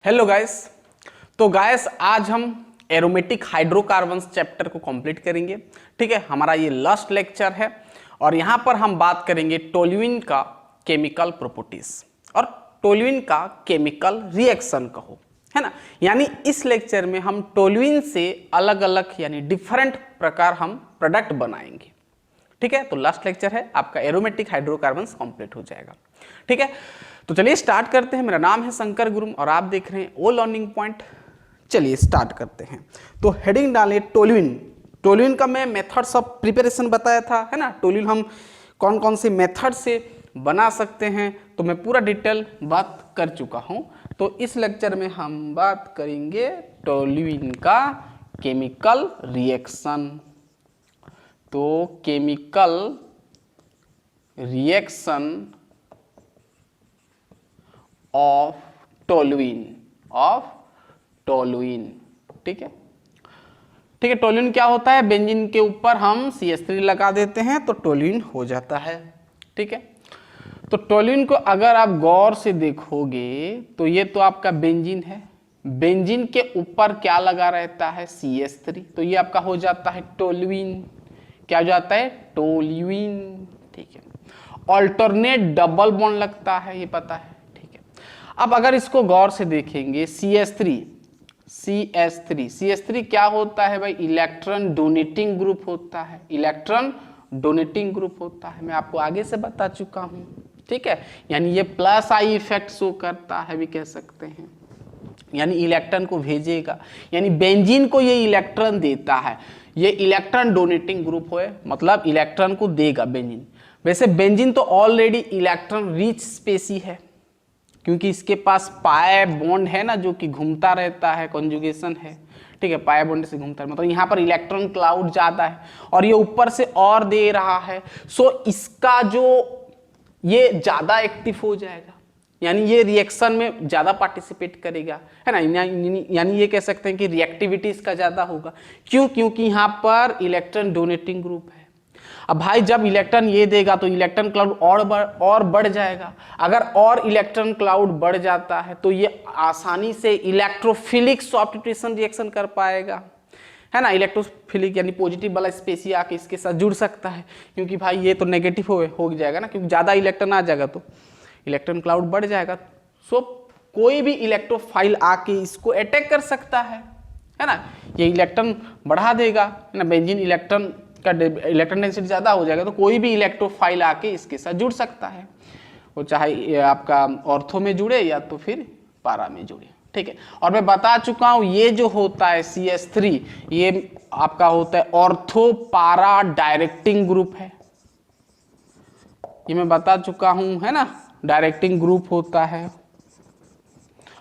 Hello guys. तो guys आज हम एरोमेटिक हाइड्रोकार्बन्स चैप्टर को कंप्लीट करेंगे। ठीक है, हमारा ये लास्ट लेक्चर है और यहाँ पर हम बात करेंगे टोल्यूइन का केमिकल प्रॉपर्टीज और टोल्यूइन का केमिकल रिएक्शन कहो, है ना। यानी इस लेक्चर में हम टोल्यूइन से अलग अलग यानी डिफरेंट प्रकार हम प्रोडक्ट बनाएंगे। ठीक है, तो लास्ट लेक्चर है आपका एरोमेटिक हाइड्रोकार्बन्स कंप्लीट हो जाएगा। ठीक है, तो चलिए स्टार्ट करते हैं। मेरा नाम है शंकर गुरुम और आप देख रहे हैं ओ लर्निंग पॉइंट। चलिए स्टार्ट करते हैं। तो हेडिंग डालें टोल्यूइन। टोल्यूइन का मैं मेथड्स ऑफ प्रिपरेशन बताया था, है ना। टोल्यूइन हम कौन कौन से मेथड से बना सकते हैं तो मैं पूरा डिटेल बात कर चुका हूं। तो इस लेक्चर में हम बात करेंगे टोल्यूइन का केमिकल रिएक्शन। तो केमिकल रिएक्शन ऑफ टोल्यूइन ठीक है। ठीक है, टोल्यूइन क्या होता है, बेंजीन के ऊपर हम CH3 लगा देते हैं तो टोल्यूइन हो जाता है। ठीक है, तो टोल्यूइन को अगर आप गौर से देखोगे तो ये तो आपका बेंजीन है, बेंजीन के ऊपर क्या लगा रहता है, CH3, तो ये आपका हो जाता है टोल्यूइन। क्या हो जाता है, टोल्यूइन। ठीक है, ऑल्टरनेट डबल बॉन्ड लगता है, ये पता है। अब अगर इसको गौर से देखेंगे CH3 क्या होता है भाई, इलेक्ट्रॉन डोनेटिंग ग्रुप होता है। इलेक्ट्रॉन डोनेटिंग ग्रुप होता है, मैं आपको आगे से बता चुका हूं। ठीक है, यानी ये प्लस आई इफेक्ट शो करता है भी कह सकते हैं, यानी इलेक्ट्रॉन को भेजेगा, यानी बेंजीन को ये इलेक्ट्रॉन देता है। ये इलेक्ट्रॉन डोनेटिंग ग्रुप है, मतलब इलेक्ट्रॉन को देगा बेंजीन। वैसे बेंजीन तो ऑलरेडी इलेक्ट्रॉन रिच स्पेसी है क्योंकि इसके पास पाई बॉन्ड है ना, जो कि घूमता रहता है, कॉन्जुगेशन है। ठीक है, पाई बॉन्ड से घूमता है, मतलब यहाँ पर इलेक्ट्रॉन क्लाउड ज्यादा है और ये ऊपर से और दे रहा है। सो इसका जो ये ज्यादा एक्टिव हो जाएगा, यानी ये रिएक्शन में ज्यादा पार्टिसिपेट करेगा, है ना। यानी ये कह सकते हैं कि रिएक्टिविटी इसका ज्यादा होगा। क्यों, क्योंकि यहाँ पर इलेक्ट्रॉन डोनेटिंग ग्रुप है। अब भाई जब इलेक्ट्रॉन ये देगा तो इलेक्ट्रॉन क्लाउड और बढ़ जाएगा। अगर और इलेक्ट्रॉन क्लाउड बढ़ जाता है तो ये आसानी से इलेक्ट्रोफिलिक सब्स्टिट्यूशन रिएक्शन कर पाएगा, है ना। इलेक्ट्रोफिलिक यानी पॉजिटिव वाला स्पेसी आके इसके साथ जुड़ सकता है, क्योंकि भाई ये तो नेगेटिव हो जाएगा ना, क्योंकि ज्यादा इलेक्ट्रॉन आ जाएगा तो इलेक्ट्रॉन क्लाउड बढ़ जाएगा। सो कोई भी इलेक्ट्रोफाइल आके इसको अटैक कर सकता है ना। ये इलेक्ट्रॉन बढ़ा देगा, है ना। बेंजीन इलेक्ट्रॉन डेंसिटी ज्यादा हो जाएगा तो कोई भी इलेक्ट्रोफाइल आके इसके साथ जुड़ सकता है, वो चाहे आपका ऑर्थो में जुड़े या तो फिर पारा में जुड़े। ठीक है, और मैं बता चुका हूं ये जो होता है CH3 ये आपका होता है ऑर्थो पारा डायरेक्टिंग ग्रुप है, ये मैं बता चुका हूं, है ना। डायरेक्टिंग ग्रुप होता है।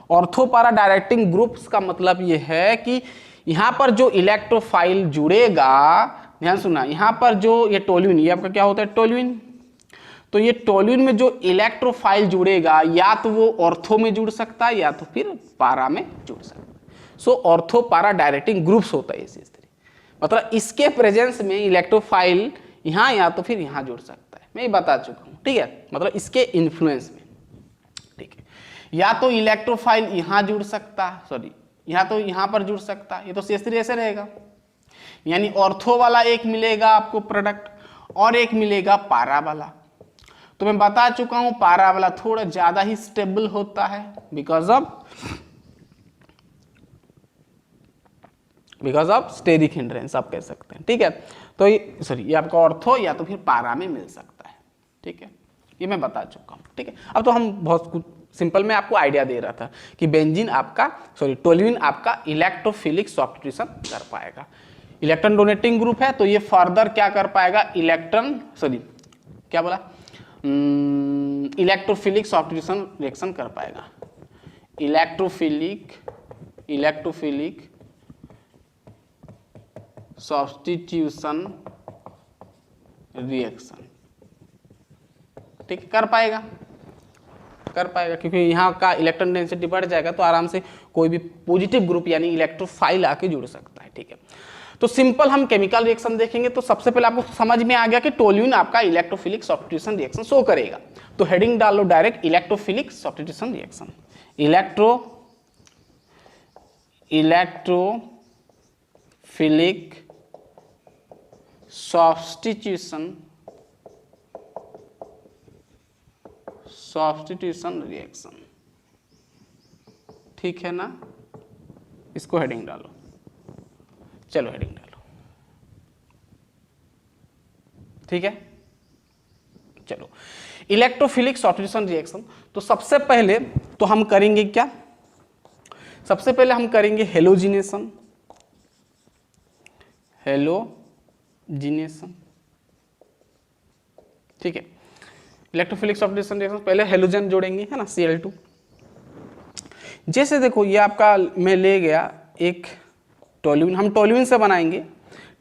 ऑर्थो पारा डायरेक्टिंग ग्रुप्स का मतलब ये है कि यहां पर जो इलेक्ट्रोफाइल जुड़ेगा, ध्यान सुना, यहां पर जो ये टोल्यूइन, ये आपका क्या होता है, टोल्यूइन। तो ये टोल्यूइन में जो इलेक्ट्रोफाइल जुड़ेगा या तो वो ऑर्थो में जुड़ सकता है या तो फिर पारा में जुड़ सकता है। सो ऑर्थो पारा डायरेक्टिंग ग्रुप्स होता है CH3, मतलब इसके प्रेजेंस में इलेक्ट्रोफाइल यहां या तो फिर यहां जुड़ सकता है, मैं ये बता चुका हूं। ठीक है, मतलब इसके इन्फ्लुएंस में। ठीक है, या तो इलेक्ट्रोफाइल यहां जुड़ सकता है, सॉरी यहां तो यहां पर जुड़ सकता है, ये तो CH3 ऐसे रहेगा, यानी ऑर्थो वाला एक मिलेगा आपको प्रोडक्ट और एक मिलेगा पारा वाला। तो मैं बता चुका हूं पारा वाला थोड़ा ज्यादा ही स्टेबल होता है बिकॉज ऑफ स्टेरिक हिंड्रेंस आप कह सकते हैं। ठीक है, तो ये आपका ऑर्थो या तो फिर पारा में मिल सकता है। ठीक है, ये मैं बता चुका हूं। ठीक है, अब तो हम बहुत कुछ सिंपल में आपको आइडिया दे रहा था कि बेंजीन आपका टोल्यूइन आपका इलेक्ट्रोफिलिक सब्स्टिट्यूशन कर पाएगा। इलेक्ट्रॉन डोनेटिंग ग्रुप है तो ये फर्दर क्या कर पाएगा, इलेक्ट्रोफिलिक सब्स्टिट्यूशन रिएक्शन कर पाएगा। इलेक्ट्रोफिलिक सब्स्टिट्यूशन रिएक्शन, ठीक, कर पाएगा क्योंकि यहाँ का इलेक्ट्रॉन डेंसिटी बढ़ जाएगा तो आराम से कोई भी पॉजिटिव ग्रुप यानी इलेक्ट्रोफाइल आके जुड़ सकता है। ठीक है, तो सिंपल हम केमिकल रिएक्शन देखेंगे। तो सबसे पहले आपको समझ में आ गया कि टोल्यूइन आपका इलेक्ट्रोफिलिक सब्स्टिट्यूशन रिएक्शन शो करेगा। तो हेडिंग डाल लो direct electrophilic substitution reaction, electrophilic substitution reaction, ठीक है ना। इसको हेडिंग डालो, चलो हेडिंग डालो, ठीक है। चलो इलेक्ट्रोफिलिक सब्स्टिट्यूशन रिएक्शन, तो सबसे पहले तो हम करेंगे क्या, सबसे पहले हम करेंगे हेलोजिनेशन, ठीक है। इलेक्ट्रोफिलिक सब्स्टिट्यूशन रिएक्शन पहले हेलोजन जोड़ेंगे, है ना, Cl2। जैसे देखो ये आपका मैं ले गया एक टोल्यूइन, हम टोल्यूइन से बनाएंगे,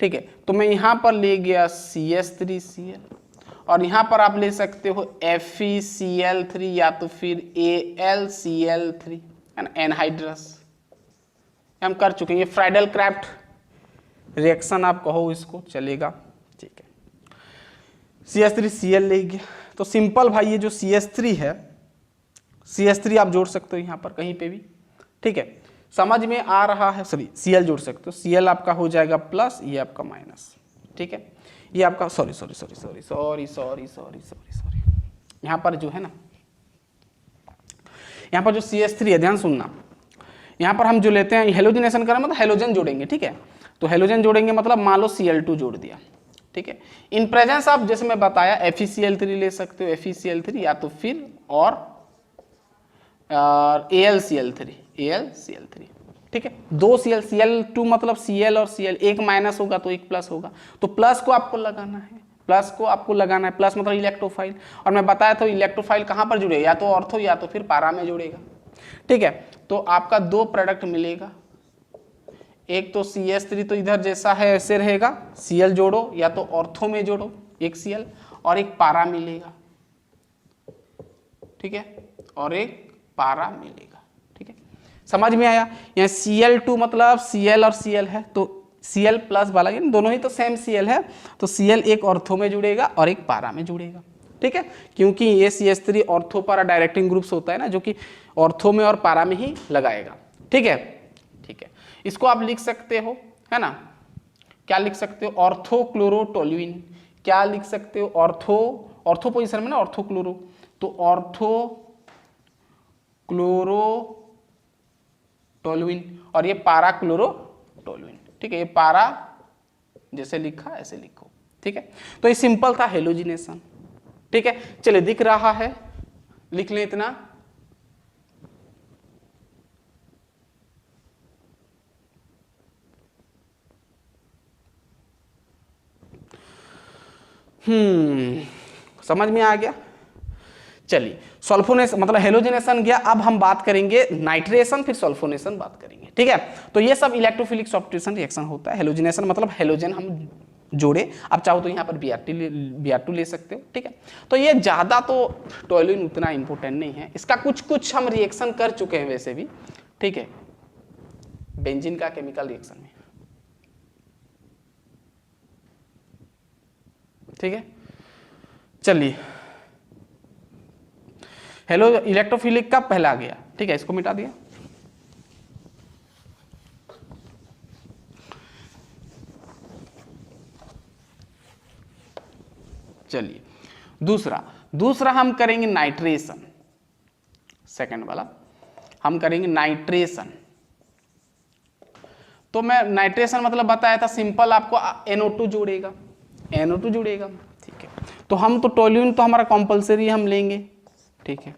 ठीक है। तो मैं यहाँ पर ले गया CH3Cl, और यहाँ पर आप ले सकते हो FeCl3 या तो फिर AlCl3, है ना, एनहाइड्रस। हम कर चुके हैं, ये फ्राइडल क्राफ्ट रिएक्शन आप कहो इसको, चलेगा, ठीक है। CH3Cl ले गया, तो सिंपल भाई ये जो CH3 है, CH3 आप जोड़ सकते हो यहाँ पर कहीं पे भी, ठीक है। समझ में आ रहा है, सॉरी Cl जोड़ सकते हो, Cl आपका हो जाएगा प्लस, ये आपका माइनस, ठीक है। ये आपका सॉरी यहाँ पर जो है ना, यहाँ पर जो CH3 है, ध्यान सुनना, यहाँ पर हम जो लेते हैं हेलोजिनेशन करें मतलब हेलोजन जोड़ेंगे, ठीक है। तो हेलोजन जोड़ेंगे मतलब मान लो Cl2 जोड़ दिया, ठीक है। इन प्रेजेंस आप जैसे मैं बताया FeCl3 ले सकते हो, FeCl3 या तो फिर और AlCl3, ठीक है। दो Cl2 मतलब Cl और Cl, एक माइनस होगा तो एक प्लस होगा, तो प्लस को आपको लगाना है, प्लस मतलब इलेक्ट्रोफाइल। और मैं बताया था इलेक्ट्रोफाइल कहाँ पर जुड़ेगा, या तो ऑर्थो या तो फिर पारा में जुड़ेगा, ठीक है। तो आपका दो प्रोडक्ट मिलेगा, एक तो CH3 तो इधर जैसा है ऐसे रहेगा, Cl जोड़ो या तो ऑर्थो में जोड़ो एक Cl, और एक पारा मिलेगा, ठीक है, और एक पारा मिलेगा, ठीक है। समझ में आया। यहाँ Cl2 मतलब Cl और Cl है, तो Cl प्लस वाला, ये दोनों ही तो सेम Cl है, तो Cl एक ऑर्थो में जुड़ेगा और एक पारा में जुड़ेगा, ठीक है। क्योंकि ये CH3 ऑर्थो पारा डायरेक्टिंग ग्रुप्स होता है ना, जो कि ऑर्थो में और पारा में ही लगाएगा, ठीक है, ठीक है। इसको आप लिख सकते हो, है ना, क्या लिख सकते हो, ऑर्थोक्लोरोटोल्यूइन, क्या लिख सकते हो, ऑर्थो पोजीशन में ना, ऑर्थोक्लोरो, तो ऑर्थोक्लोरोटोल्यूइन, और ये पाराक्लोरोटोल्यूइन, ठीक है। ये पारा जैसे लिखा ऐसे लिखो, ठीक है। तो ये सिंपल था हेलोजिनेशन, ठीक है। चलिए दिख रहा है, लिख लें इतना। समझ में आ गया। चलिए सल्फोनेशन मतलब हेलोजिनेशन गया, अब हम बात करेंगे नाइट्रेशन, फिर सल्फोनेशन बात करेंगे, ठीक है। तो ये सब इलेक्ट्रोफिलिक सब्स्टिट्यूशन रिएक्शन होता है। हेलोजिनेशन मतलब हेलोजन हम जोड़े, आप चाहो तो यहाँ पर Br2 ले सकते हो, ठीक है। तो ये ज्यादा तो टोल्यूइन उतना इंपॉर्टेंट नहीं है, इसका कुछ हम रिएक्शन कर चुके हैं वैसे भी, ठीक है, बेंजीन का केमिकल रिएक्शन में, ठीक है। चलिए हेलो इलेक्ट्रोफिलिक का पहला गया, ठीक है, इसको मिटा दिया। चलिए दूसरा हम करेंगे नाइट्रेशन, सेकंड वाला हम करेंगे नाइट्रेशन। तो मैं नाइट्रेशन मतलब बताया था, सिंपल आपको NO2 जोड़ेगा, ठीक है। तो हम तो टोल्यूइन तो हमारा कंपलसरी हम लेंगे, ठीक है।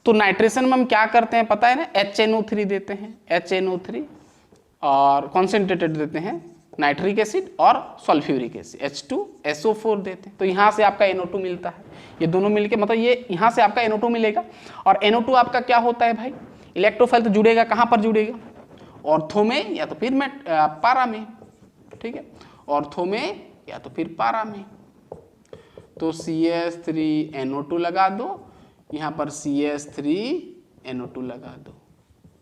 तो नाइट्रेशन में हम क्या करते हैं पता है ना, HNO3 देते हैं, HNO3, और कॉन्सेंट्रेटेड देते हैं नाइट्रिक एसिड और सल्फ्यूरिक एसिड H2SO4 देते हैं। तो यहाँ से आपका NO2 मिलता है, ये दोनों मिलके मतलब ये यहाँ से आपका NO2 मिलेगा। और NO2 आपका क्या होता है भाई, इलेक्ट्रोफाइल तो जुड़ेगा, कहाँ पर जुड़ेगा, ऑर्थो में या तो फिर पारा में, ठीक है, ऑर्थो में या तो फिर पारा में। तो CH3NO2 लगा दो, यहाँ पर CH3NO2 लगा दो,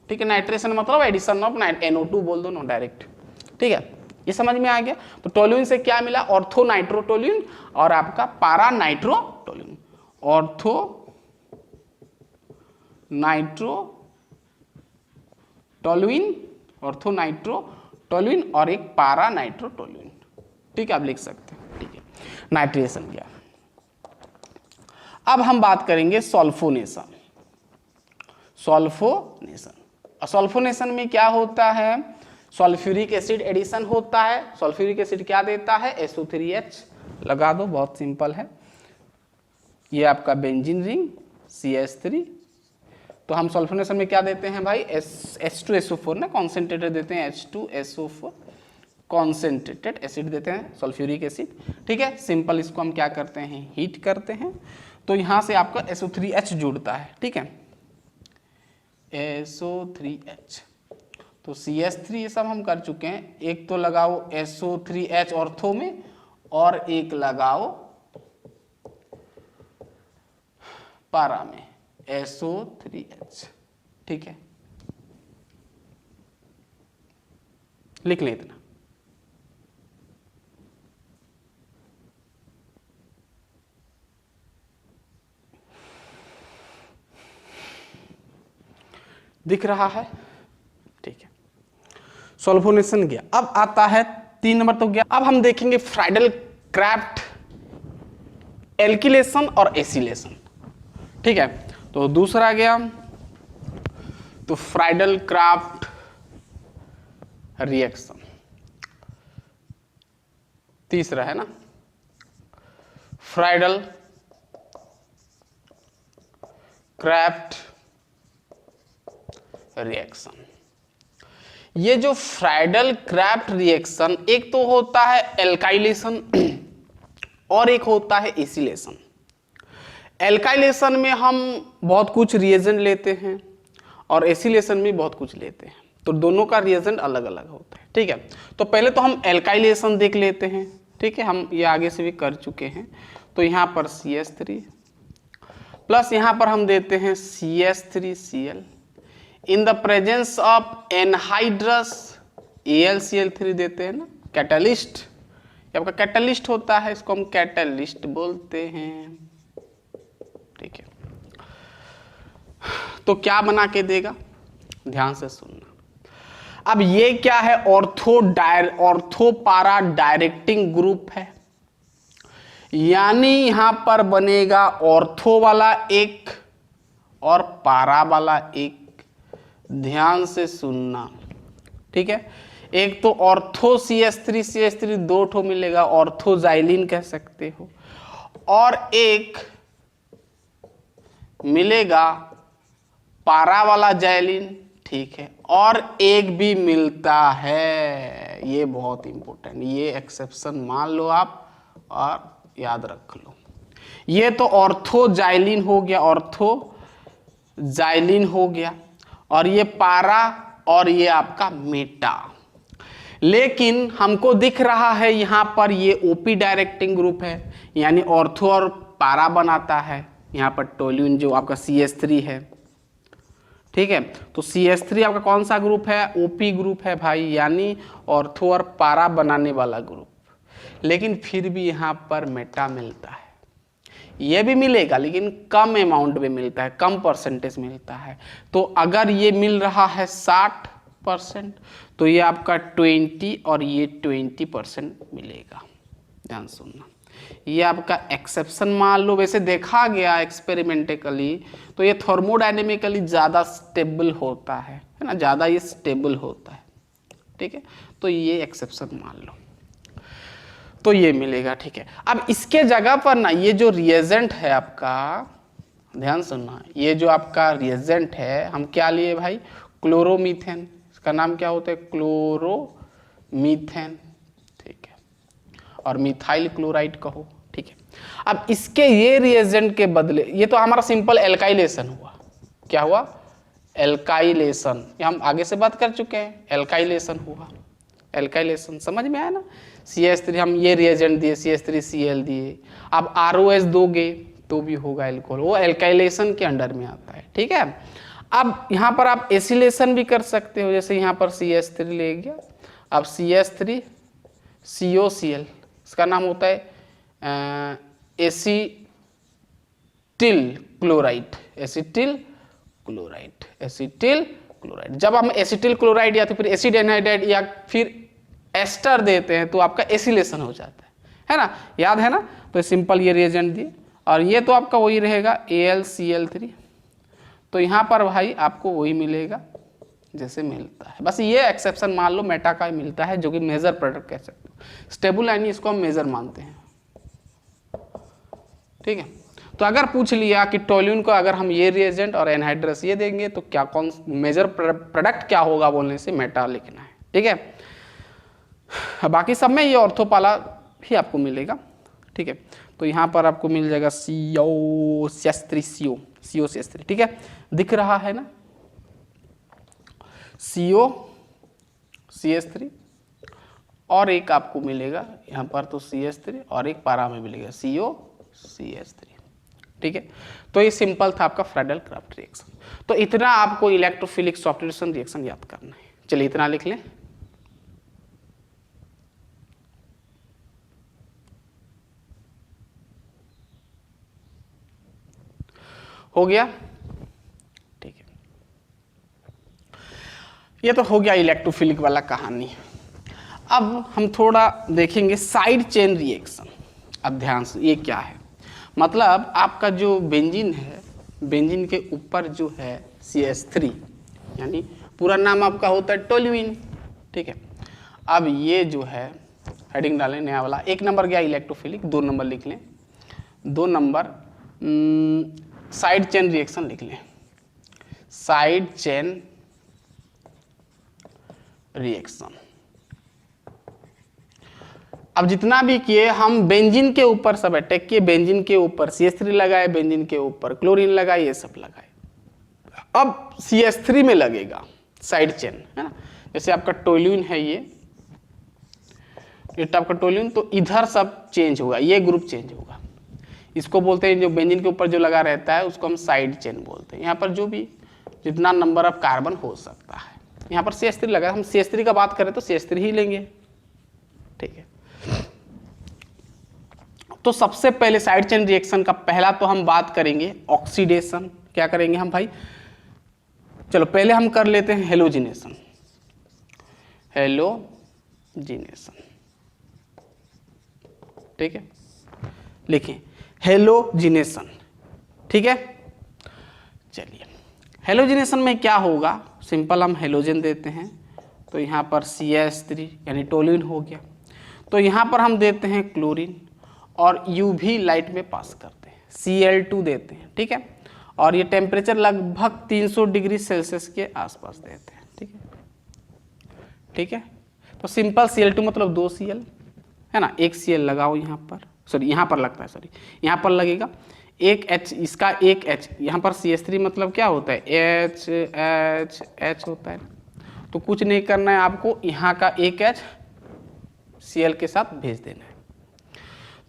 ठीक है। नाइट्रेशन मतलब एडिशन ऑफ NO2 बोल दो ना डायरेक्ट, ठीक है। ये समझ में आ गया। तो टोल्यूइन से क्या मिला, ऑर्थो नाइट्रोटोल्यूइन और आपका पारा नाइट्रोटोल्यूइन, ऑर्थो नाइट्रोटोल्यूइन, टोलुइन, ऑर्थो नाइट्रोटोलुइन और एक पारा नाइट्रोटोलुइन। ठीक है, आप लिख सकते हैं। ठीक है, नाइट्रेशन गया। अब हम बात करेंगे सल्फोनेशन। सल्फोनेशन में क्या होता है? सल्फ्यूरिक एसिड एडिशन होता है। सल्फ्यूरिक एसिड क्या देता है? SO3H लगा दो, बहुत सिंपल है। ये आपका बेंजीन रिंग CH3। तो हम सल्फोनेशन में क्या देते हैं भाई? H2SO4 ना, कॉन्सेंट्रेटेड देते हैं H2SO4 कॉन्सेंट्रेटेड एसिड देते हैं, सल्फ्यूरिक एसिड। ठीक है, सिंपल इसको हम क्या करते हैं? हीट करते हैं। तो यहां से आपका SO3H जुड़ता है। ठीक है, SO3H। तो CH3 ये सब हम कर चुके हैं। एक तो लगाओ SO3H ऑर्थो में और एक लगाओ पारा में SO3H। ठीक है, लिख लें इतना। दिख रहा है? ठीक है, सल्फोनेशन गया। अब आता है 3 नंबर तो गया। अब हम देखेंगे फ्राइडल क्राफ्ट एल्किलेशन और एसिलेशन। ठीक है, तो दूसरा गया तो फ्राइडल क्राफ्ट रिएक्शन। तीसरा है ना फ्राइडल क्राफ्ट रिएक्शन। ये जो फ्राइडल क्राफ्ट रिएक्शन, एक तो होता है एल्काइलेशन और एक होता है एसिलेशन। एल्काइलेशन में हम बहुत कुछ रिएजेंट लेते हैं और एसिलेशन में बहुत कुछ लेते हैं, तो दोनों का रिएजेंट अलग अलग होता है। ठीक है, तो पहले तो हम एल्काइलेशन देख लेते हैं। ठीक है, हम ये आगे से भी कर चुके हैं। तो यहाँ पर CH3 प्लस यहाँ पर हम देते हैं CH3Cl in the presence of anhydrous AlCl3 देते हैं ना, कैटलिस्ट। आपका कैटलिस्ट होता है, इसको हम कैटलिस्ट बोलते हैं। ठीक है, तो क्या बना के देगा? ध्यान से सुनना। अब ये क्या है? ऑर्थो पारा डायरेक्टिंग ग्रुप है, यानी यहां पर बनेगा ऑर्थो वाला एक और पारा वाला एक। ध्यान से सुनना। ठीक है, एक तो ऑर्थो CH3 दो ठो मिलेगा, ऑर्थोजाइलिन कह सकते हो, और एक मिलेगा पारा वाला जाइलिन। ठीक है, और एक भी मिलता है, ये बहुत इंपॉर्टेंट, ये एक्सेप्शन मान लो आप और याद रख लो। ये तो ऑर्थोजाइलिन हो गया, ऑर्थोजाइलिन हो गया, और ये पारा और ये आपका मेटा। लेकिन हमको दिख रहा है यहाँ पर ये OP डायरेक्टिंग ग्रुप है, यानी ऑर्थो और पारा बनाता है। यहाँ पर टोल्यूइन जो आपका CH3 है। ठीक है, तो CH3 आपका कौन सा ग्रुप है? OP ग्रुप है भाई, यानी ऑर्थो और पारा बनाने वाला ग्रुप। लेकिन फिर भी यहाँ पर मेटा मिलता है, ये भी मिलेगा लेकिन कम अमाउंट में मिलता है, कम परसेंटेज मिलता है। तो अगर ये मिल रहा है 60%, तो ये आपका 20 और ये 20% मिलेगा। ध्यान सुनना, ये आपका एक्सेप्शन मान लो। वैसे देखा गया एक्सपेरिमेंटिकली तो ये थर्मोडायनेमिकली ज़्यादा स्टेबल होता है ना, ज़्यादा ये स्टेबल होता है। ठीक है, तो ये एक्सेप्शन मान लो, तो ये मिलेगा। ठीक है, अब इसके जगह पर ना ये जो रिएजेंट है आपका, ध्यान सुनना, ये जो आपका रिएजेंट है हम क्या लिए भाई? क्लोरोमीथेन। इसका नाम क्या होता है? क्लोरोमीथेन। ठीक है, और मिथाइल क्लोराइड कहो। ठीक है, अब इसके ये रिएजेंट के बदले, ये तो हमारा सिंपल एल्काइलेशन हुआ। क्या हुआ? एल्काइलेशन। ये हम आगे से बात कर चुके हैं, एल्काइलेशन हुआ। एल्काइलेशन समझ में आया ना? CH3 हम ये रिएजेंट दिए, CH3Cl दिए। अब ROS दोगे तो भी होगा एल्कोहल, वो एल्काइलेशन के अंडर में आता है। ठीक है, अब यहाँ पर आप एसिलेशन भी कर सकते हो, जैसे यहाँ पर CH3 ले गया, अब CH3COCl, इसका नाम होता है एसिटिल क्लोराइड। Acetyl chloride. जब हम एसिटिल क्लोराइड या तो फिर एसिड एनहाइड्राइड या फिर एस्टर देते हैं तो आपका एसिलेशन हो जाता है ना, याद है ना। तो सिंपल ये रिएजेंट दिए और ये तो आपका वही रहेगा AlCl3। तो यहाँ पर भाई आपको वही मिलेगा जैसे मिलता है, बस ये एक्सेप्शन मान लो मेटा का मिलता है जो कि मेजर प्रोडक्ट कह सकते हो। स्टेबल यानी इसको हम मेजर मानते हैं, ठीक है। तो अगर पूछ लिया कि टोल्यून को अगर हम ये रिएजेंट और एनहाइड्रस ये देंगे तो क्या कौन मेजर प्रोडक्ट क्या होगा बोलने से मेटा लिखना है, ठीक है। बाकी सब में ये ऑर्थोपाला भी आपको मिलेगा, ठीक है। तो यहाँ पर आपको मिल जाएगा CO-CH3, ठीक है, दिख रहा है ना CO-CH3 और एक आपको मिलेगा यहाँ पर तो CH3 और एक पारा में मिलेगा CO-CH3, ठीक है। तो ये सिंपल था आपका फ्रेडल क्राफ्ट रिएक्शन। तो इतना आपको इलेक्ट्रोफिलिक सब्स्टिट्यूशन रिएक्शन याद करना है। चलिए इतना लिख लें। हो गया, ठीक है। ये तो हो गया इलेक्ट्रोफिलिक वाला कहानी। अब हम थोड़ा देखेंगे साइड चेन रिएक्शन। अब ध्यान से, ये क्या है, मतलब आपका जो बेंजीन है, बेंजीन के ऊपर जो है CH3 यानी पूरा नाम आपका होता है टोल्यूइन, ठीक है। अब ये जो है हेडिंग डालें नया वाला, 1 नंबर गया इलेक्ट्रोफिलिक, 2 नंबर लिख लें, 2 नंबर साइड चेन रिएक्शन लिख लें, साइड चेन रिएक्शन। अब जितना भी किए हम बेंजीन के ऊपर सब अटैक किए, बेंजीन के ऊपर CH3 लगाए, बेंजीन के ऊपर क्लोरीन लगाए, ये सब लगाए। अब CH3 में लगेगा साइड चेन, है ना। जैसे आपका टोल्यूइन है ये आपका टोल्यूइन, तो इधर सब चेंज होगा, ये ग्रुप चेंज होगा। इसको बोलते हैं जो बेंजीन के ऊपर जो लगा रहता है उसको हम साइड चेन बोलते हैं। यहाँ पर जो भी जितना नंबर ऑफ कार्बन हो सकता है, यहाँ पर CH3 लगा, हम CH3 का बात करें तो CH3 ही लेंगे, ठीक है। तो सबसे पहले साइड चेन रिएक्शन का पहला तो हम बात करेंगे ऑक्सीडेशन। क्या करेंगे हम भाई, चलो पहले हम कर लेते हैं हेलोजिनेशन। हेलोजिनेशन, ठीक है, लिखें हेलोजिनेशन, ठीक है। चलिए हेलोजिनेशन में क्या होगा, सिंपल हम हेलोजन देते हैं तो यहाँ पर CH3 यानी टोल्यूइन हो गया। तो यहाँ पर हम देते हैं क्लोरीन और UV लाइट में पास करते हैं, Cl2 देते हैं, ठीक है। और ये टेम्परेचर लगभग 300 डिग्री सेल्सियस के आसपास देते हैं, ठीक है, ठीक है। तो सिंपल Cl2 मतलब 2 Cl है ना, 1 Cl लगाओ यहाँ पर, सॉरी यहाँ पर लगता है, सॉरी यहाँ पर लगेगा 1 H, इसका 1 H, यहाँ पर CH3 मतलब क्या होता है H होता है। तो कुछ नहीं करना है आपको, यहाँ का 1 H Cl के साथ भेज देना है,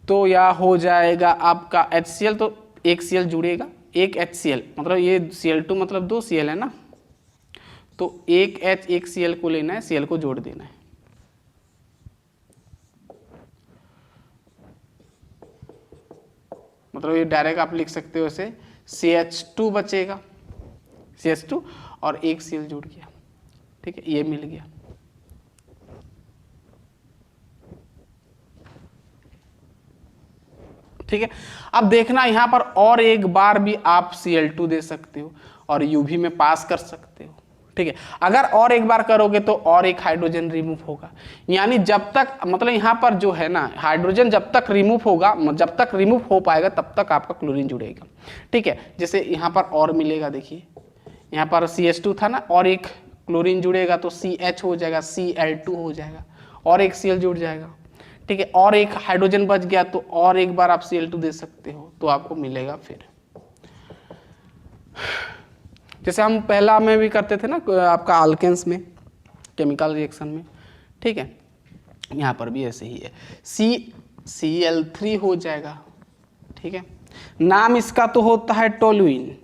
तो या हो जाएगा आपका HCl, तो 1 Cl जुड़ेगा, 1 HCl मतलब ये Cl2 मतलब 2 Cl है ना, तो 1 H 1 Cl को लेना है, Cl को जोड़ देना है। मतलब ये डायरेक्ट आप लिख सकते हो इसे, CH2 बचेगा, CH2 और 1 Cl जुड़ गया, ठीक है, ये मिल गया। ठीक है, अब देखना यहाँ पर और एक बार भी आप Cl2 दे सकते हो और UV में पास कर सकते हो, ठीक है। अगर और एक बार करोगे तो और एक हाइड्रोजन रिमूव होगा, यानी जब तक, मतलब यहाँ पर जो है ना हाइड्रोजन जब तक रिमूव होगा, जब तक रिमूव हो पाएगा तब तक आपका क्लोरीन जुड़ेगा, ठीक है। जैसे यहाँ पर और मिलेगा, देखिए यहाँ पर CH2 था ना, और एक क्लोरीन जुड़ेगा तो CH हो जाएगा, Cl2 हो जाएगा, और एक Cl जुड़ जाएगा, ठीक है। और एक हाइड्रोजन बच गया तो और एक बार आप Cl2 दे सकते हो तो आपको मिलेगा। फिर जैसे हम पहला में भी करते थे ना आपका अल्केन्स में, केमिकल रिएक्शन में, ठीक है, यहाँ पर भी ऐसे ही है, Cl3 हो जाएगा, ठीक है। नाम इसका तो होता है टोल्यूइन,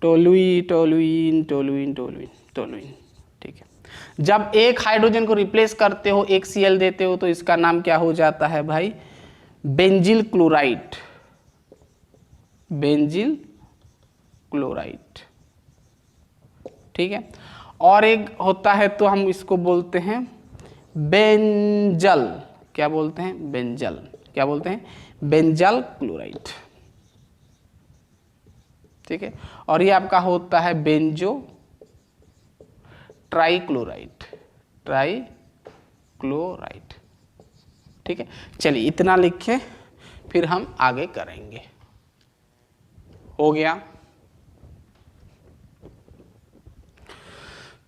टोल्यूइन, ठीक है। जब एक हाइड्रोजन को रिप्लेस करते हो, एक Cl देते हो, तो इसका नाम क्या हो जाता है भाई, बेंजिल क्लोराइड, बेंजिल क्लोराइड, ठीक है। और एक होता है तो हम इसको बोलते हैं बेंजल, क्या बोलते हैं, बेंजल, क्या बोलते हैं, बेंजल क्लोराइड, ठीक है। और ये आपका होता है बेंजो ट्राइक्लोराइड, ट्राइक्लोराइड, ठीक है। चलिए इतना लिखें, फिर हम आगे करेंगे। हो गया।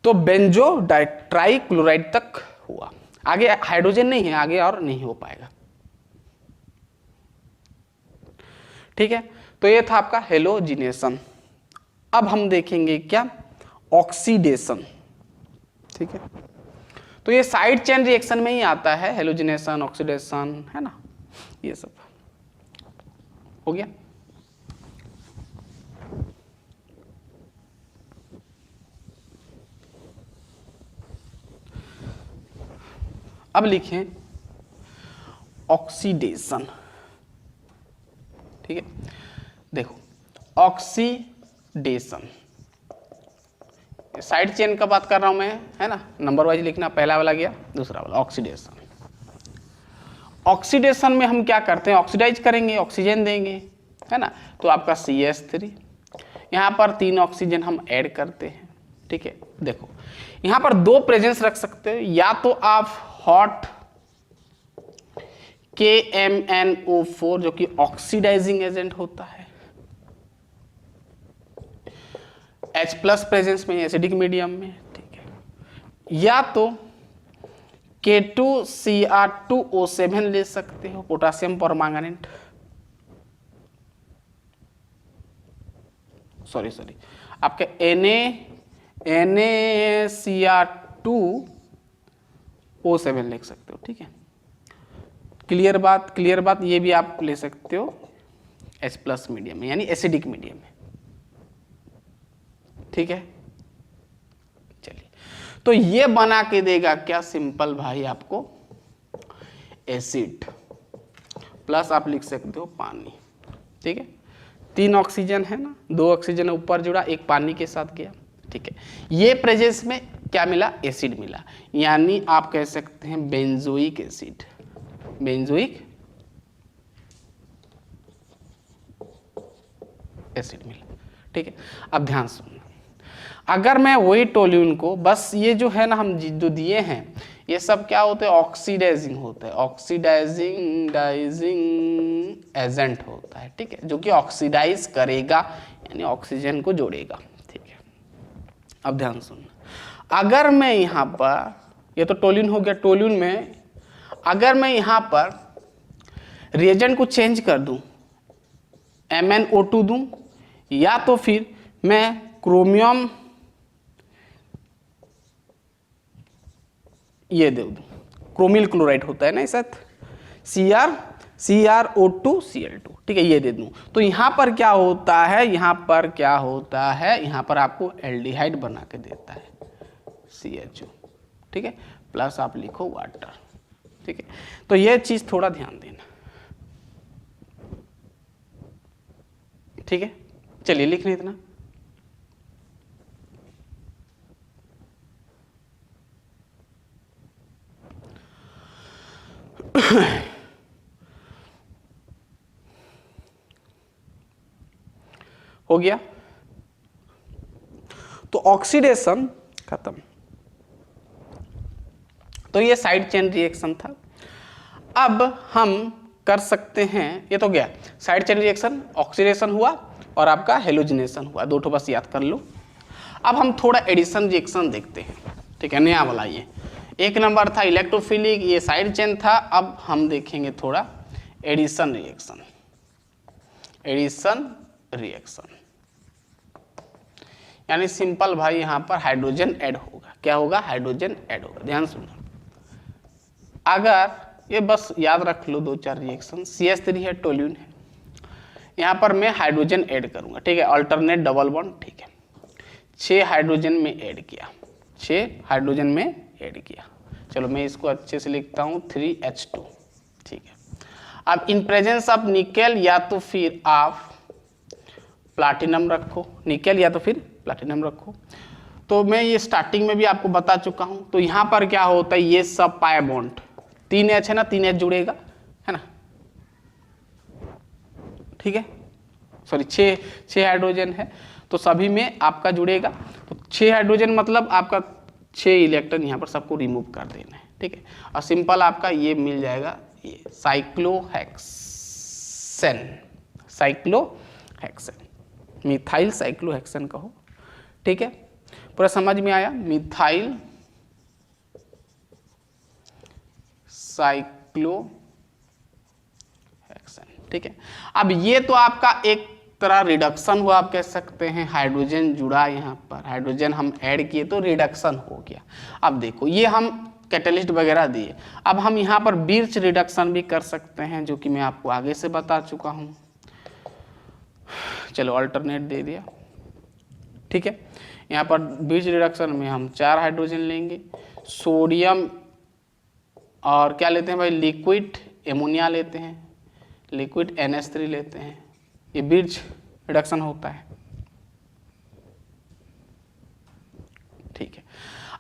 तो बेंजो ट्राइक्लोराइड तक हुआ, आगे हाइड्रोजन नहीं है, आगे और नहीं हो पाएगा, ठीक है। तो ये था आपका हेलोजिनेशन। अब हम देखेंगे क्या, ऑक्सीडेशन, ठीक है। तो ये साइड चेन रिएक्शन में ही आता है, हेलोजिनेशन, ऑक्सीडेशन, है ना, ये सब हो गया। अब लिखें ऑक्सीडेशन, ठीक है। देखो ऑक्सीडेशन, साइड चेन का बात कर रहा हूं मैं, है ना, नंबर वाइज लिखना, पहला वाला गया, दूसरा वाला ऑक्सीडेशन। ऑक्सीडेशन में हम क्या करते हैं, ऑक्सीडाइज करेंगे, ऑक्सीजन देंगे, है ना। तो आपका CH3, यहाँ पर 3 ऑक्सीजन हम ऐड करते हैं, ठीक है। देखो यहाँ पर 2 प्रेजेंस रख सकते हैं, या तो आप हॉट KMnO4 जो कि ऑक्सीडाइजिंग एजेंट होता है, H+ प्रेजेंस में, एसिडिक मीडियम में, ठीक है। या तो K2Cr2O7 ले सकते हो, पोटासियम परमांगनेट, सॉरी आपके NaCr2O7 लिख सकते हो, ठीक है। क्लियर बात, ये भी आप ले सकते हो H+ मीडियम में, यानी एसिडिक मीडियम में, ठीक है। चलिए, तो ये बना के देगा क्या, सिंपल भाई, आपको एसिड प्लस आप लिख सकते हो पानी, ठीक है। 3 ऑक्सीजन है ना, 2 ऑक्सीजन ऊपर जुड़ा, एक पानी के साथ गया, ठीक है। ये प्रेजेंस में क्या मिला, एसिड मिला, यानी आप कह सकते हैं बेंजोइक एसिड, बेंजोइक एसिड मिला, ठीक है। अब ध्यान सुनना, अगर मैं वही टोल्यून को, बस ये जो है ना हम जो दिए हैं, ये सब क्या होते हैं, ऑक्सीडाइजिंग होता है, ऑक्सीडाइजिंग एजेंट होता है, ठीक है, जो कि ऑक्सीडाइज करेगा, यानी ऑक्सीजन को जोड़ेगा, ठीक है। अब ध्यान सुनना, अगर मैं यहाँ पर, ये तो टोल्यून हो गया, टोल्यून में अगर मैं यहाँ पर रिएजेंट को चेंज कर दूं, MnO2 दूं, या तो फिर मैं क्रोमियम ये दे दूं, क्रोमिल क्लोराइड होता है ना इस साथ, CrO2Cl2, ठीक है, ये दे दूं, तो यहाँ पर क्या होता है, यहाँ पर आपको एल्डिहाइड बना के देता है CHO, ठीक है, प्लस आप लिखो वाटर, ठीक है। तो ये चीज थोड़ा ध्यान देना, ठीक है। चलिए लिख लें इतना। हो गया, तो ऑक्सीडेशन खत्म। तो ये साइड चेन रिएक्शन था। अब हम कर सकते हैं, ये तो गया साइड चेन रिएक्शन, ऑक्सीडेशन हुआ और आपका हेलोजिनेशन हुआ, 2 ठो बस याद कर लो। अब हम थोड़ा एडिशन रिएक्शन देखते हैं, ठीक है, नया वाला। ये 1 नंबर था इलेक्ट्रोफिलिक, ये साइड चेन था। अब हम देखेंगे थोड़ा एडिशन रिएक्शन, एडिशन रिएक्शन यानी सिंपल भाई, यहाँ पर हाइड्रोजन ऐड होगा, क्या होगा, हाइड्रोजन ऐड होगा। ध्यान सुनो, अगर ये बस याद रख लो 2-4 रिएक्शन, CH3 है, टोल्यून है, यहाँ पर मैं हाइड्रोजन ऐड करूंगा, ठीक है, अल्टरनेट डबल बॉन्ड, ठीक है, 6 हाइड्रोजन में ऐड किया, 6 हाइड्रोजन में ऐड किया। चलो मैं इसको अच्छे से लिखता हूँ, 3H2, ठीक है। अब इन प्रेजेंस ऑफ निकेल, या तो फिर आप प्लाटिनम रखो, निकेल या तो फिर प्लाटिनम रखो, तो मैं ये स्टार्टिंग में भी आपको बता चुका हूं। तो यहां पर क्या होता है, ये सब पाई बॉन्ड 3H है ना, 3H जुड़ेगा है ना, ठीक है, सॉरी 6 हाइड्रोजन है तो सभी में आपका जुड़ेगा। तो 6 हाइड्रोजन मतलब आपका 6 इलेक्ट्रॉन यहाँ पर सबको रिमूव कर देना है, ठीक है। और सिंपल आपका ये मिल जाएगा, ये साइक्लोहेक्सेन, मिथाइल साइक्लोहेक्सेन कहो, ठीक है। पूरा समझ में आया, मिथाइल साइक्लोहेक्सेन, ठीक है। अब ये तो आपका एक तरह रिडक्शन हुआ, आप कह सकते हैं, हाइड्रोजन जुड़ा यहाँ पर, हाइड्रोजन हम ऐड किए तो रिडक्शन हो गया। अब देखो ये हम कैटलिस्ट वगैरह दिए, अब हम यहाँ पर बिर्च रिडक्शन भी कर सकते हैं, जो कि मैं आपको आगे से बता चुका हूँ। चलो अल्टरनेट दे दिया, ठीक है। यहाँ पर बिर्च रिडक्शन में हम 4 हाइड्रोजन लेंगे, सोडियम और क्या लेते हैं भाई, लिक्विड एमोनिया लेते हैं, लिक्विड NH3 लेते हैं, ये बिर्च रिडक्शन होता है, ठीक है।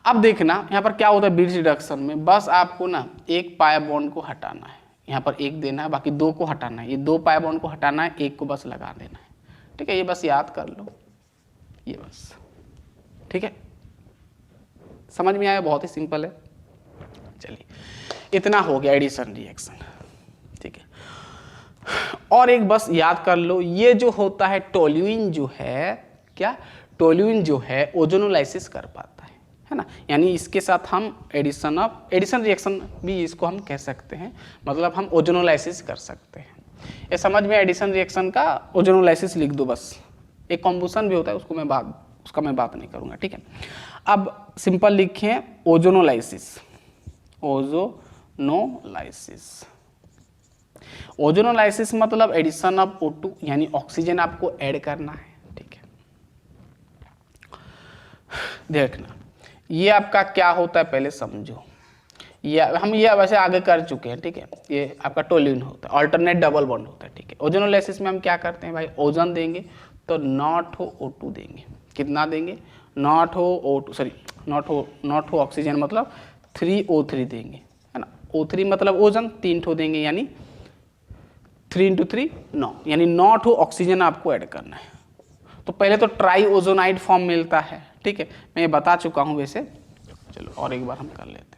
अब देखना यहाँ पर क्या होता है बिर्च रिडक्शन में, बस आपको ना एक पाई बॉन्ड को हटाना है, यहाँ पर एक देना है, बाकी 2 को हटाना है, ये 2 पाई बॉन्ड को हटाना है, एक को बस लगा देना है, ठीक है। ये बस याद कर लो, ये बस, ठीक है। समझ में आया, बहुत ही सिंपल है। चलिए इतना हो गया एडिशन रिएक्शन, ठीक है। और एक बस याद कर लो, ये जो होता है टोल्यूइन जो है, क्या टोल्यूइन जो है ओजोनोलाइसिस कर पाता है ना, यानी इसके साथ हम एडिशन रिएक्शन भी इसको हम कह सकते हैं, मतलब हम ओजोनोलाइसिस कर सकते हैं। ये समझ में, एडिशन रिएक्शन का ओजोनोलाइसिस लिख दो बस, एक कॉम्बुशन भी होता है, उसका मैं बात नहीं करूंगा, ठीक है। अब सिंपल लिखें ओजोनोलाइसिस, ओजोनोलाइसिस मतलब एडिशन ऑफ O2, यानी ऑक्सीजन आपको ऐड करना है, ठीक है। देखना ये आपका क्या होता है पहले समझो, ये वैसे आगे कर चुके हैं, ठीक है। ये आपका टोल्यूइन होता है, अल्टरनेट डबल बॉन्ड होता है, ठीक है। ओजोनोलाइसिस में हम क्या करते हैं भाई, ओजोन देंगे तो नॉट हो O2 देंगे, कितना देंगे, नॉट हो ऑक्सीजन मतलब 3O3 देंगे, है ना। O3 मतलब ओजन, 3 ठो देंगे, यानी 3 × 3 9, यानी नॉट हो ऑक्सीजन आपको ऐड करना है। तो पहले तो ट्राई ओजोनाइड फॉर्म मिलता है, ठीक है, मैं ये बता चुका हूँ वैसे। चलो और एक बार हम कर लेते हैं,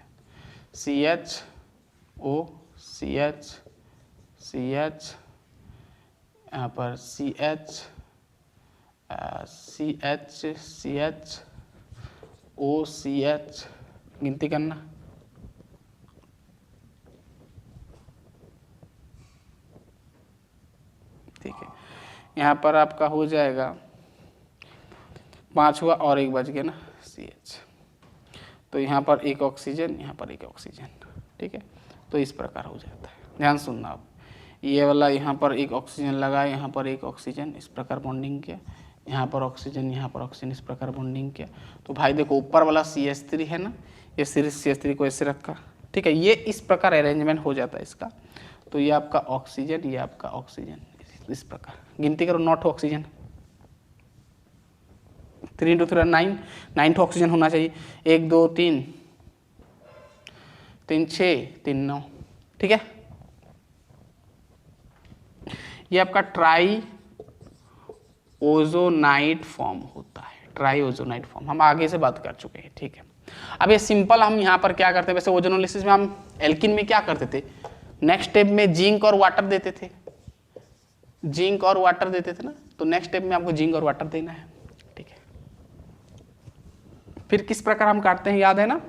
CHO CH यहाँ पर CH OCH, गिनती करना, ठीक है। यहाँ पर आपका हो जाएगा 5 हुआ और एक बच गया ना CH, तो यहाँ पर एक ऑक्सीजन, यहाँ पर एक ऑक्सीजन, ठीक है। तो इस प्रकार हो जाता है, ध्यान सुनना आप, ये वाला यहाँ पर एक ऑक्सीजन लगा, यहाँ पर एक ऑक्सीजन, इस प्रकार बॉन्डिंग किया, यहाँ पर ऑक्सीजन, यहाँ पर ऑक्सीजन, इस प्रकार बॉन्डिंग किया। तो भाई देखो ऊपर वाला CH3 है ना, ये सीरीज CH3 को ऐसे रखा, ठीक है, ये इस प्रकार अरेंजमेंट हो जाता है इसका। तो ये आपका ऑक्सीजन, ये आपका ऑक्सीजन, इस प्रकार गिनती करो, नॉट ऑक्सीजन, 3 × 3 9 ऑक्सीजन होना चाहिए, 1 2 3 3 6 3 9, ठीक है। ये आपका ट्राई ओजोनाइड फॉर्म होता है, ट्राई ओजोनाइड फॉर्म हम आगे से बात कर चुके हैं, ठीक है। अब ये सिंपल हम यहाँ पर क्या करते हैं, वैसे ओजोनोलिसिस में हम एल्किन में क्या करते थे, नेक्स्ट स्टेप में जिंक और वाटर देते थे, जिंक और वाटर देते थे ना, तो नेक्स्ट स्टेप में आपको जिंक और वाटर देना है, ठीक है। फिर किस प्रकार हम काटते हैं, याद है ना,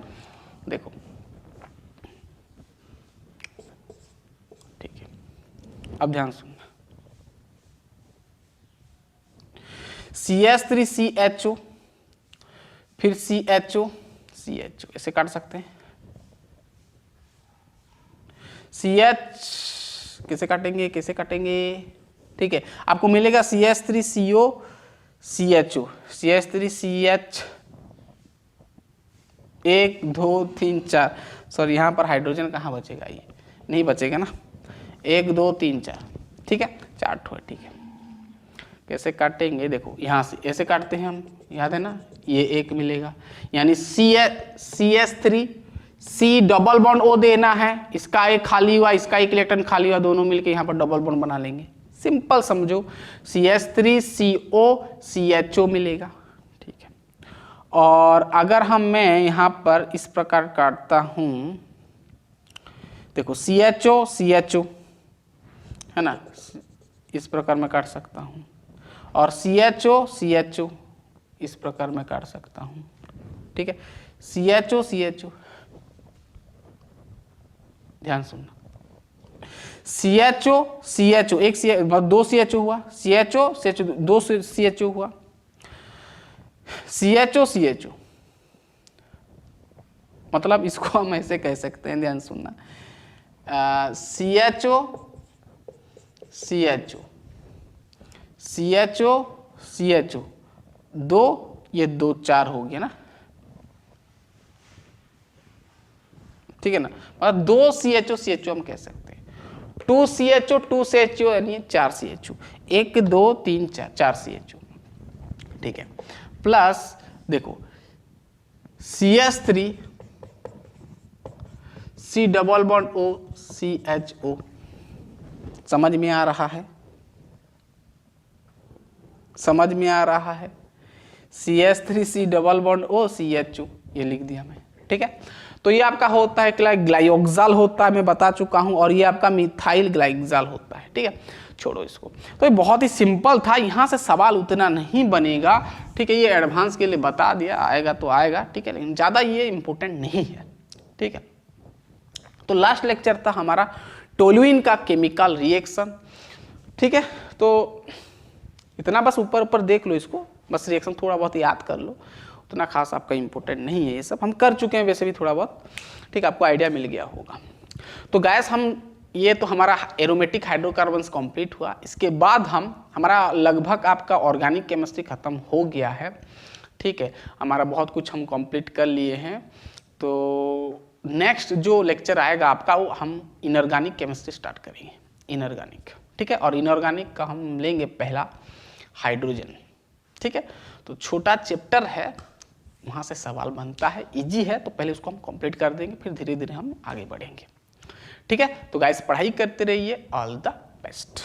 देखो, ठीक है। अब ध्यान सुनना, CH3CHO, फिर CHO ऐसे काट सकते हैं, CH कैसे काटेंगे, ठीक है। आपको मिलेगा CH3CO CHO, CH3CH 1 2 3 4, सॉरी यहाँ पर हाइड्रोजन कहाँ बचेगा, ये नहीं बचेगा ना, 1 2 3 4, ठीक है, 4 ठो है, ठीक है। कैसे काटेंगे, देखो यहाँ से ऐसे काटते हैं हम, याद है ना, ये एक मिलेगा, यानी CH3 C double bond O देना है, इसका एक खाली हुआ, इसका एक इलेक्ट्रॉन खाली हुआ, दोनों मिलके यहाँ पर डबल बॉन्ड बना लेंगे। सिंपल समझो, CH3 CO CHO मिलेगा, ठीक है। और अगर मैं यहाँ पर इस प्रकार काटता हूँ, देखो CHO CHO है ना, इस प्रकार मैं काट सकता हूँ, और CHO CHO इस प्रकार मैं काट सकता हूँ, ठीक है। CHO CHO, ध्यान सुनना, CHO CHO एक दो CHO हुआ, CHO CHO दो CHO हुआ, CHO CHO, मतलब इसको हम ऐसे कह सकते हैं, ध्यान सुनना, CHO CHO CHO CHO दो, ये दो चार हो गया ना, ठीक है ना, मतलब दो CHO CHO हम कह सकते हैं, 2 CHO 2 CHO यानी 4 CHO, 1 2 3 4 CHO, ठीक है। प्लस देखो CH3 C double bond O CHO, समझ में आ रहा है, समझ में आ रहा है, CH3 C double bond O CHO, ये लिख दिया मैं, ठीक है। तो ये आपका होता है ग्लाइयोक्साल होता है, मैं बता चुका हूं, और ये आपका मिथाइल ग्लाइकोजाल होता है, ठीक है। छोड़ो इसको, तो ये बहुत ही सिंपल था, यहाँ से सवाल उतना नहीं बनेगा, ठीक है। ये एडवांस के लिए बता दिया, आएगा तो आएगा, ठीक है, लेकिन ज़्यादा ये इंपॉर्टेंट नहीं है, ठीक है। तो लास्ट लेक्चर था हमारा टोल्यूइन का केमिकल रिएक्शन, ठीक है। तो इतना बस ऊपर ऊपर देख लो इसको, बस रिएक्शन थोड़ा बहुत याद कर लो, उतना खास आपका इंपॉर्टेंट नहीं है, ये सब हम कर चुके हैं वैसे भी थोड़ा बहुत, ठीक, आपको आइडिया मिल गया होगा। तो गैस हम ये तो हमारा एरोमेटिक हाइड्रोकार्बन्स कंप्लीट हुआ, इसके बाद हमारा लगभग आपका ऑर्गेनिक केमिस्ट्री खत्म हो गया है, ठीक है। हमारा बहुत कुछ हम कंप्लीट कर लिए हैं। तो नेक्स्ट जो लेक्चर आएगा आपका, वो हम इनऑर्गेनिक केमिस्ट्री स्टार्ट करेंगे, इनऑर्गेनिक, ठीक है। और इनऑर्गेनिक का हम लेंगे पहला हाइड्रोजन, ठीक है। तो छोटा चैप्टर है, वहाँ से सवाल बनता है, इजी है, तो पहले उसको हम कंप्लीट कर देंगे, फिर धीरे धीरे हम आगे बढ़ेंगे, ठीक है। तो गाइस पढ़ाई करते रहिए, ऑल द बेस्ट।